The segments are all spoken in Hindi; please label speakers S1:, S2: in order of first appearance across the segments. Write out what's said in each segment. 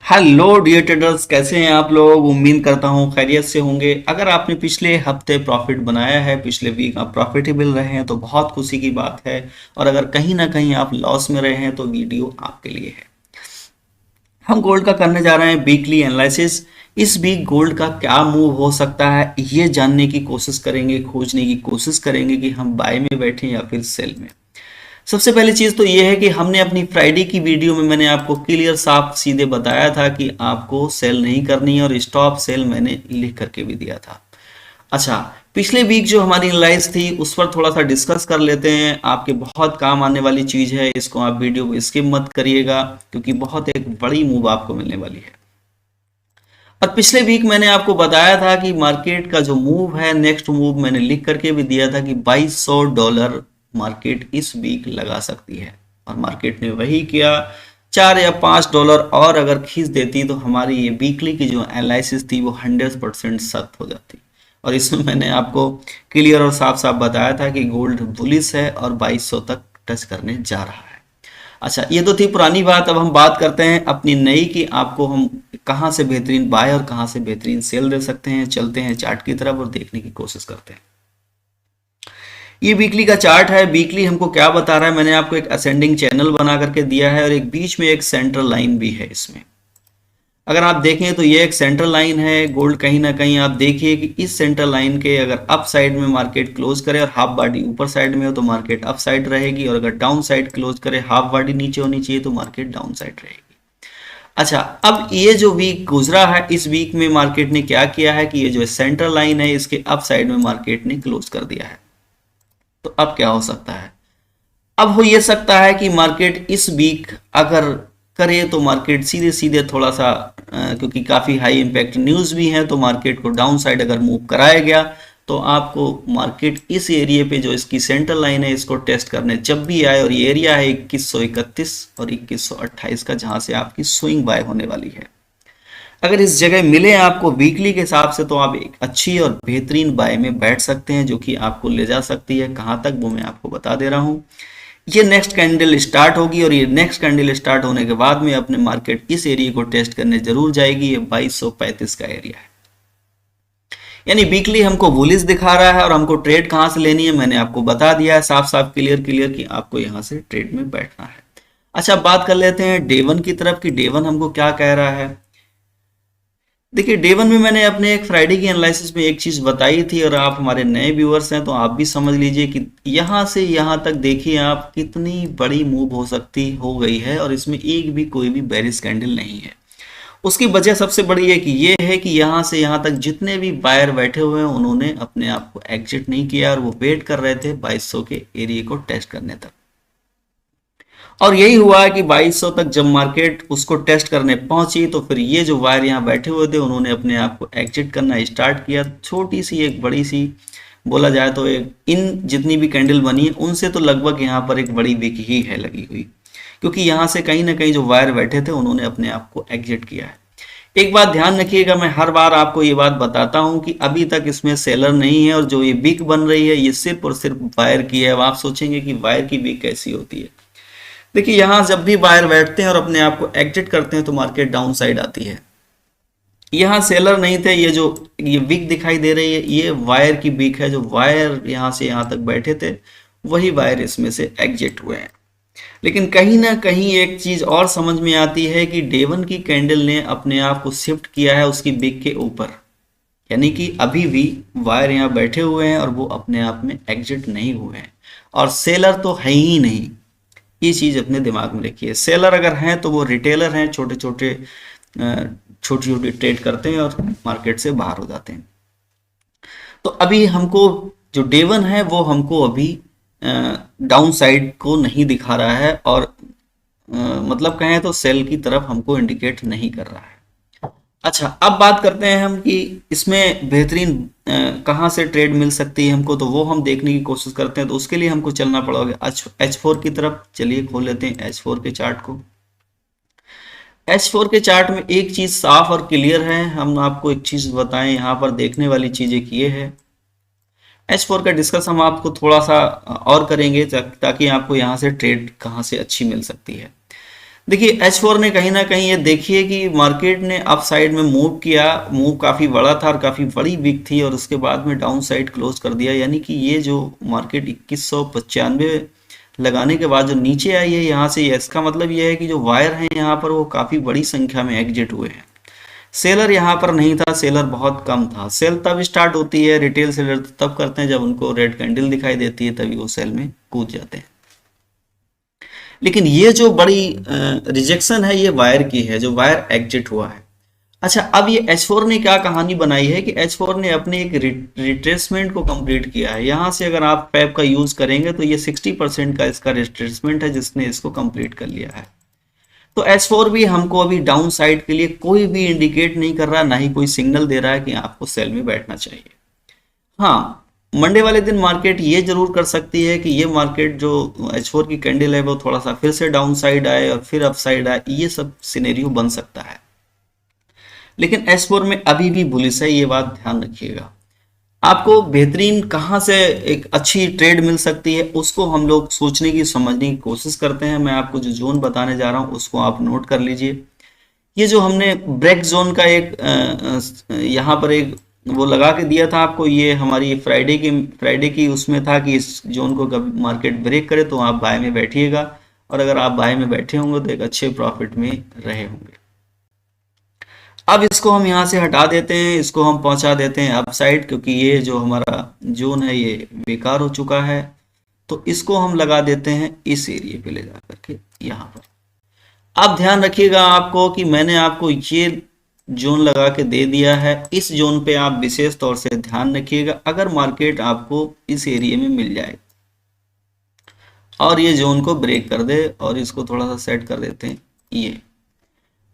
S1: हेलो डियर ट्रेडर्स, कैसे हैं आप लोग। उम्मीद करता हूं खैरियत से होंगे। अगर आपने पिछले हफ्ते प्रॉफिट बनाया है, पिछले वीक आप प्रॉफिटेबल रहे हैं तो बहुत खुशी की बात है। और अगर कहीं ना कहीं आप लॉस में रहे हैं तो वीडियो आपके लिए है। हम गोल्ड का करने जा रहे हैं वीकली एनालिसिस। इस वीक गोल्ड का क्या मूव हो सकता है ये जानने की कोशिश करेंगे, खोजने की कोशिश करेंगे कि हम बाय में बैठे या फिर सेल में। सबसे पहली चीज तो ये है कि हमने अपनी फ्राइडे की वीडियो में मैंने आपको क्लियर साफ सीधे बताया था कि आपको सेल नहीं करनी है, और स्टॉप सेल मैंने लिख करके भी दिया था। अच्छा, पिछले वीक जो हमारी एनालाइज थी उस पर थोड़ा सा डिस्कस कर लेते हैं। आपके बहुत काम आने वाली चीज है, इसको आप वीडियो को स्किप मत करिएगा क्योंकि बहुत एक बड़ी मूव आपको मिलने वाली है। और पिछले वीक मैंने आपको बताया था कि मार्केट का जो मूव है, नेक्स्ट मूव मैंने लिख करके भी दिया था कि $2200 मार्केट इस वीक लगा सकती है। और मार्केट ने वही किया। $4 या $5 और अगर खींच देती तो हमारी ये वीकली की जो एनालिसिस थी वो 100% सत्य हो जाती। और इसमें मैंने आपको क्लियर और साफ साफ बताया था कि गोल्ड बुलिश है और 2200 तक टच करने जा रहा है। अच्छा, ये तो थी पुरानी बात। अब हम बात करते हैं अपनी नई की, आपको हम कहाँ से बेहतरीन बाय और कहाँ से बेहतरीन सेल दे सकते हैं। चलते हैं चार्ट की तरफ और देखने की कोशिश करते हैं। ये वीकली का चार्ट है। वीकली हमको क्या बता रहा है, मैंने आपको एक असेंडिंग चैनल बना करके दिया है और एक बीच में एक सेंट्रल लाइन भी है इसमें। अगर आप देखें तो ये एक सेंट्रल लाइन है। गोल्ड कहीं ना कहीं आप देखिए कि इस सेंट्रल लाइन के अगर अप साइड में मार्केट क्लोज करे और हाफ बॉडी ऊपर साइड में हो तो मार्केट अप साइड रहेगी, और अगर डाउन साइड क्लोज करे, हाफ बॉडी नीचे होनी चाहिए, तो मार्केट डाउन साइड रहेगी। अच्छा, अब ये जो वीक गुजरा है, इस वीक में मार्केट ने क्या किया है कि ये जो सेंट्रल लाइन है इसके अप साइड में मार्केट ने क्लोज कर दिया है। तो अब क्या हो सकता है, अब हो ये सकता है कि मार्केट इस वीक अगर करे तो मार्केट सीधे सीधे थोड़ा सा क्योंकि काफ़ी हाई इम्पैक्ट न्यूज़ भी है तो मार्केट को डाउन साइड अगर मूव कराया गया तो आपको मार्केट इस एरिया पे जो इसकी सेंट्रल लाइन है इसको टेस्ट करने जब भी आए, और ये एरिया है 2131 और 2128 का, जहां से आपकी स्विंग बाय होने वाली है। अगर इस जगह मिले आपको वीकली के हिसाब से तो आप एक अच्छी और बेहतरीन बाय में बैठ सकते हैं, जो कि आपको ले जा सकती है कहां तक वो मैं आपको बता दे रहा हूं। ये नेक्स्ट कैंडल स्टार्ट होगी और ये नेक्स्ट कैंडल स्टार्ट होने के बाद में अपने मार्केट इस एरिया को टेस्ट करने जरूर जाएगी। ये 2235 का एरिया है। यानी वीकली हमको बुलिश दिखा रहा है और हमको ट्रेड कहां से लेनी है मैंने आपको बता दिया है साफ साफ क्लियर क्लियर कि आपको यहां से ट्रेड में बैठना है। अच्छा, बात कर लेते हैं डे वन की तरफ कि डे वन हमको क्या कह रहा है। देखिए, डे वन में मैंने अपने एक फ्राइडे की एनालिसिस में एक चीज बताई थी, और आप हमारे नए व्यूअर्स हैं तो आप भी समझ लीजिए कि यहां से यहां तक देखिए आप कितनी बड़ी मूव हो गई है, और इसमें एक भी कोई भी बेरिश कैंडल नहीं है। उसकी वजह सबसे बड़ी है कि ये है कि यहां से यहां तक जितने भी बायर बैठे हुए हैं उन्होंने अपने आप को एग्जिट नहीं किया और वो वेट कर रहे थे 2200 के एरिया को टेस्ट करने तक। और यही हुआ है कि 2200 तक जब मार्केट उसको टेस्ट करने पहुंची तो फिर ये जो वायर यहाँ बैठे हुए थे उन्होंने अपने आप को एग्जिट करना स्टार्ट किया। छोटी सी एक बड़ी सी बोला जाए तो एक इन जितनी भी कैंडल बनी है उनसे तो लगभग यहाँ पर एक बड़ी विक ही है लगी हुई, क्योंकि यहाँ से कहीं ना कहीं जो वायर बैठे थे उन्होंने अपने आप को एग्जिट किया है। एक बात ध्यान रखिएगा, मैं हर बार आपको ये बात बताता हूँ कि अभी तक इसमें सेलर नहीं है, और जो ये विक बन रही है ये सिर्फ और सिर्फ वायर की है। अब आप सोचेंगे कि वायर की विक कैसी होती है। देखिए, यहां जब भी बायर बैठते हैं और अपने आप को एग्जिट करते हैं तो मार्केट डाउन साइड आती है। यहाँ सेलर नहीं थे, ये जो ये विक दिखाई दे रही है ये वायर की विक है। जो वायर यहां से यहां तक बैठे थे वही वायर इसमें से एग्जिट हुए हैं। लेकिन कहीं ना कहीं एक चीज और समझ में आती है कि डे वन की कैंडल ने अपने आप को शिफ्ट किया है उसकी विक के ऊपर, यानी कि अभी भी वायर यहाँ बैठे हुए हैं और वो अपने आप में एग्जिट नहीं हुए हैं, और सेलर तो है ही नहीं। ये चीज अपने दिमाग में रखिए। सेलर अगर हैं तो वो रिटेलर हैं, छोटे छोटे छोटी छोटी ट्रेड करते हैं और मार्केट से बाहर हो जाते हैं। तो अभी हमको जो डे वन है वो हमको अभी डाउन साइड को नहीं दिखा रहा है, और मतलब कहें तो सेल की तरफ हमको इंडिकेट नहीं कर रहा है। अच्छा, अब बात करते हैं हम कि इसमें बेहतरीन कहाँ से ट्रेड मिल सकती है हमको, तो वो हम देखने की कोशिश करते हैं। तो उसके लिए हमको चलना पड़ेगा H4 की तरफ। चलिए खोल लेते हैं H4 के चार्ट को। H4 के चार्ट में एक चीज साफ और क्लियर है, हम आपको एक चीज बताएं यहाँ पर देखने वाली चीज एक ये है। H4 का डिस्कस हम आपको थोड़ा सा और करेंगे ताकि आपको यहाँ से ट्रेड कहाँ से अच्छी मिल सकती है। देखिए H4 ने कहीं ना कहीं ये देखिए कि मार्केट ने अप साइड में मूव किया, मूव काफ़ी बड़ा था और काफ़ी बड़ी वीक थी और उसके बाद में डाउन साइड क्लोज कर दिया, यानी कि ये जो मार्केट 2195 लगाने के बाद जो नीचे आई है यहाँ से, इसका मतलब ये है कि जो वायर हैं यहाँ पर वो काफ़ी बड़ी संख्या में एग्जिट हुए हैं। सेलर यहाँ पर नहीं था, सेलर बहुत कम था। सेल तब स्टार्ट होती है, रिटेल सेलर तब करते हैं जब उनको रेड कैंडल दिखाई देती है, तभी वो सेल में कूद जाते हैं। लेकिन ये जो बड़ी रिजेक्शन है ये वायर की है, जो वायर एग्जिट हुआ है। अच्छा, अब ये H4 ने क्या कहानी बनाई है कि H4 ने अपने एक रिट्रेसमेंट को कंप्लीट किया है। यहाँ से अगर आप पैप का यूज करेंगे तो ये 60% का इसका रिट्रेसमेंट है जिसने इसको कंप्लीट कर लिया है। तो H4 भी हमको अभी डाउन साइड के लिए कोई भी इंडिकेट नहीं कर रहा, ना ही कोई सिग्नल दे रहा है कि आपको सेल में बैठना चाहिए। हाँ, मंडे वाले दिन मार्केट ये जरूर कर सकती है कि ये मार्केट जो H4 की कैंडल है वो थोड़ा सा फिर से डाउन साइड आए और फिर अप साइड आए, ये सब सिनेरियो बन सकता है। लेकिन H4 में अभी भी बुलिश है, ये बात ध्यान रखिएगा। आपको बेहतरीन कहाँ से एक अच्छी ट्रेड मिल सकती है उसको हम लोग सोचने की समझने की कोशिश करते हैं। मैं आपको जो जोन बताने जा रहा हूँ उसको आप नोट कर लीजिए। ये जो हमने ब्रेक जोन का एक यहाँ पर एक वो लगा के दिया था आपको, ये हमारी फ्राइडे की उसमें था कि इस जोन को कभी मार्केट ब्रेक करे तो आप बाय में बैठिएगा, और अगर आप बाय में बैठे होंगे तो एक अच्छे प्रॉफिट में रहे होंगे। अब इसको हम यहाँ से हटा देते हैं, इसको हम पहुंचा देते हैं अप साइड, क्योंकि ये जो हमारा जोन है ये बेकार हो चुका है। तो इसको हम लगा देते हैं इस एरिया पे ले जा करके यहाँ पर। अब ध्यान रखिएगा आपको कि मैंने आपको ये जोन लगा के दे दिया है। इस जोन पे आप विशेष तौर से ध्यान रखिएगा, अगर मार्केट आपको इस एरिया में मिल जाए और ये जोन को ब्रेक कर दे, और इसको थोड़ा सा सेट कर देते हैं, ये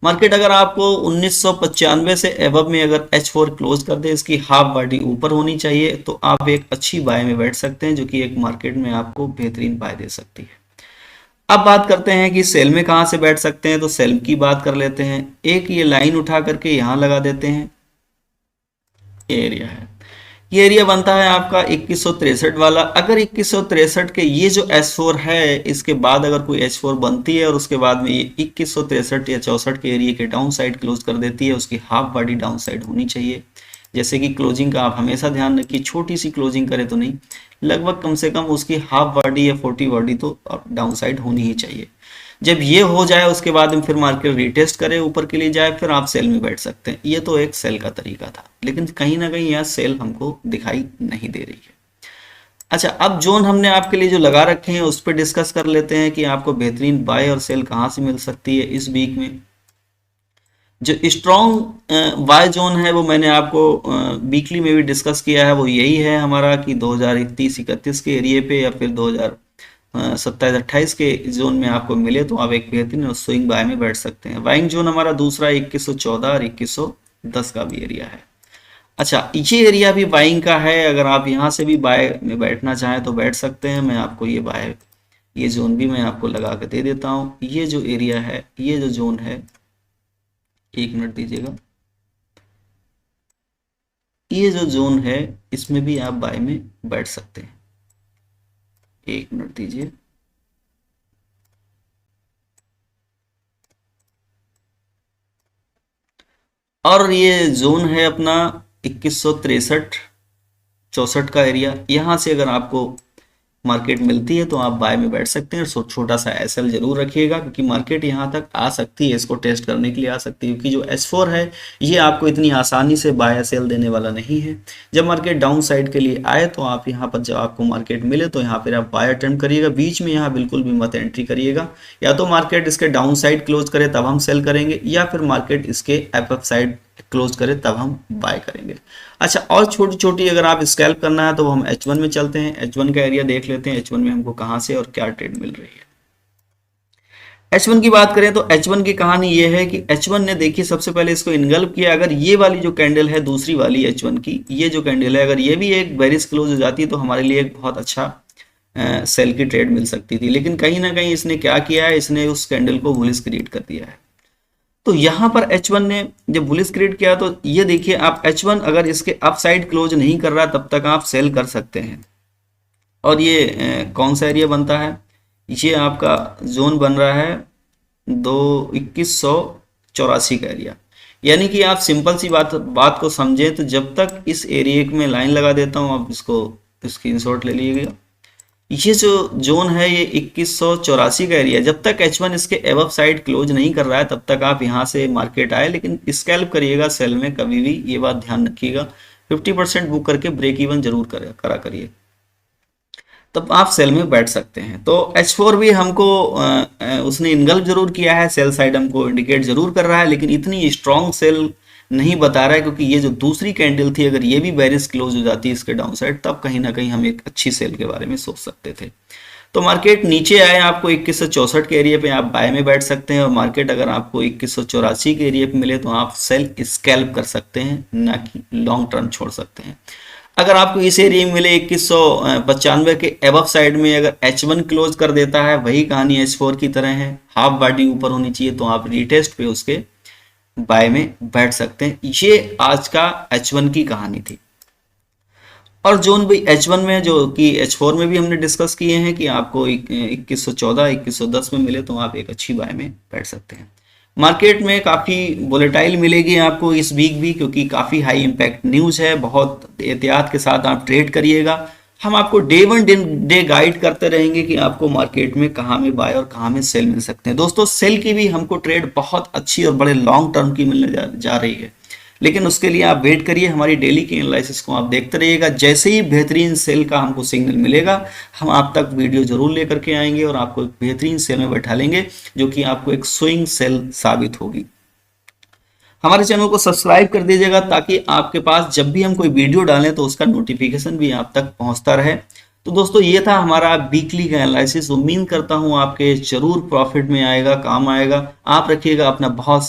S1: मार्केट अगर आपको 1995 से एबव में अगर H4 क्लोज कर दे, इसकी हाफ बॉडी ऊपर होनी चाहिए, तो आप एक अच्छी बाय में बैठ सकते हैं जो कि एक मार्केट में आपको बेहतरीन बाय दे सकती है। अब बात करते हैं कि सेल में कहां से बैठ सकते हैं, तो सेल की बात कर लेते हैं। एक ये लाइन उठा करके यहां लगा देते हैं, ये एरिया है, ये एरिया बनता है आपका 2163 वाला। अगर 2163 के ये जो S4 है इसके बाद अगर कोई H4 बनती है और उसके बाद में ये 2163 या 64 के एरिया के डाउन साइड क्लोज कर देती है, उसकी हाफ बॉडी डाउन साइड होनी चाहिए। जैसे कि क्लोजिंग का आप हमेशा ध्यान रखिए, छोटी सी क्लोजिंग करे तो नहीं, लगभग कम से कम उसकी हाफ बॉडी या 40 बॉडी तो डाउन साइड होनी ही चाहिए। जब ये हो जाए उसके बाद में फिर मार्केट रिटेस्ट करे, ऊपर के लिए जाए, फिर आप सेल में बैठ सकते हैं। ये तो एक सेल का तरीका था, लेकिन कहीं ना कहीं यहाँ सेल हमको दिखाई नहीं दे रही है। अच्छा, अब जोन हमने आपके लिए जो लगा रखे हैं उस पर डिस्कस कर लेते हैं कि आपको बेहतरीन बाय और सेल कहाँ से मिल सकती है इस वीक में। जो स्ट्रॉन्ग बाय जोन है वो मैंने आपको वीकली में भी डिस्कस किया है, वो यही है हमारा कि 2030-31 के एरिए पे या फिर 2027-28 के जोन में आपको मिले तो आप एक बेहतरीन और स्विंग बाय में बैठ सकते हैं। बाइंग जोन हमारा दूसरा 2114 और 2110 का भी एरिया है। अच्छा, ये एरिया भी बाइंग का है, अगर आप यहाँ से भी बाय में बैठना चाहें तो बैठ सकते हैं। मैं आपको ये बाय, ये जोन भी मैं आपको लगा के दे देता हूँ। ये जो एरिया है, ये जो जोन है, एक मिनट दीजिएगा, ये जो जोन है इसमें भी आप बाय में बैठ सकते हैं। एक मिनट दीजिए, और ये जोन है अपना 2163 64 का एरिया। यहाँ से अगर आपको मार्केट मिलती है तो आप बाय में बैठ सकते हैं। छोटा सा एसएल जरूर रखिएगा, क्योंकि मार्केट यहाँ तक आ सकती है, इसको टेस्ट करने के लिए आ सकती है, क्योंकि जो S4 है ये आपको इतनी आसानी से बाय सेल देने वाला नहीं है। जब मार्केट डाउन साइड के लिए आए तो आप यहाँ पर जब आपको मार्केट मिले तो यहाँ पर आप बाय अटेम्प्ट करिएगा, बीच में यहाँ बिल्कुल भी मत एंट्री करिएगा। या तो मार्केट इसके डाउन साइड क्लोज करे तब हम सेल करेंगे, या फिर मार्केट इसके अप साइड क्लोज करे तब हम बाय करेंगे। अच्छा, और छोटी छोटी अगर आप स्कैल्प करना है तो हम H1 में चलते हैं, H1 का एरिया देख लेते हैं, H1 में हमको कहां से और क्या ट्रेड मिल रही है। H1 की बात करें तो H1 की कहानी ये है कि H1 ने देखिए सबसे पहले इसको इनगल्प किया। अगर ये वाली जो कैंडल है दूसरी वाली H1 की, ये जो कैंडल है अगर ये भी एक बेरिश क्लोज हो जाती है तो हमारे लिए एक बहुत अच्छा सेल की ट्रेड मिल सकती थी। लेकिन कहीं ना कहीं इसने क्या किया है, इसने उस कैंडल को बुलिश क्रिएट कर दिया है। तो यहाँ पर H1 ने जब बुलिश क्रिएट किया तो ये देखिए आप H1 अगर इसके अप साइड क्लोज नहीं कर रहा तब तक आप सेल कर सकते हैं। और ये कौन सा एरिया बनता है, ये आपका जोन बन रहा है 2184 का एरिया। यानी कि आप सिंपल सी बात को समझें तो जब तक इस एरिया में लाइन लगा देता हूं, आप इसको स्क्रीनशॉट ले लीजिएगा। ये जो जोन है ये 2184 का एरिया, जब तक H1 इसके एबव साइड क्लोज नहीं कर रहा है तब तक आप यहां से मार्केट आए, लेकिन स्कैल्प करिएगा सेल में कभी भी, ये बात ध्यान रखिएगा। 50% बुक करके ब्रेक इवन जरूर करा करिए, तब आप सेल में बैठ सकते हैं। तो H4 भी हमको उसने इनगल्फ जरूर किया है, सेल साइड हमको इंडिकेट जरूर कर रहा है, लेकिन इतनी स्ट्रॉन्ग सेल नहीं बता रहा है, क्योंकि ये जो दूसरी कैंडल थी अगर ये भी बेरिश क्लोज हो जाती है इसके डाउन साइड, तब कहीं ना कहीं हम एक अच्छी सेल के बारे में सोच सकते थे। तो मार्केट नीचे आए आपको 2164 के एरिया पे आप बाय में बैठ सकते हैं, और मार्केट अगर आपको 2184 के एरिया पे मिले तो आप सेल स्कैल्प कर सकते हैं, ना कि लॉन्ग टर्म छोड़ सकते हैं। अगर आपको इस एरिया में मिले 2195 के एबव साइड में अगर H1 क्लोज कर देता है, वही कहानी H4 की तरह है, हाफ बॉडी ऊपर होनी चाहिए, तो आप रीटेस्ट पे उसके बाय में बैठ सकते हैं। ये आज का H1 की कहानी थी। और जोन भी H1 में जो कि H4 में भी हमने डिस्कस किए हैं कि आपको 2114 2110 में मिले तो आप एक अच्छी बाय में बैठ सकते हैं। मार्केट में काफ़ी वोलेटाइल मिलेगी आपको इस वीक भी, क्योंकि काफ़ी हाई इम्पैक्ट न्यूज़ है, बहुत एहतियात के साथ आप ट्रेड करिएगा। हम आपको डे वन डे गाइड करते रहेंगे कि आपको मार्केट में कहाँ में बाय और कहाँ में सेल मिल सकते हैं। दोस्तों सेल की भी हमको ट्रेड बहुत अच्छी और बड़े लॉन्ग टर्म की मिलने जा रही है, लेकिन उसके लिए आप वेट करिए, हमारी डेली की एनालिसिस को आप देखते रहिएगा। जैसे ही बेहतरीन सेल का हमको सिग्नल मिलेगा हम आप तक वीडियो जरूर लेकर के आएंगे और आपको एक बेहतरीन सेल में बैठा लेंगे, जो कि आपको एक स्विंग सेल साबित होगी। हमारे चैनल को सब्सक्राइब कर दीजिएगा ताकि आपके पास जब भी हम कोई वीडियो डालें तो उसका नोटिफिकेशन भी आप तक पहुंचता रहे। तो दोस्तों ये था हमारा वीकली का एनालिसिस। उम्मीद करता हूं आपके जरूर प्रॉफिट में आएगा, काम आएगा। आप रखिएगा अपना बहुत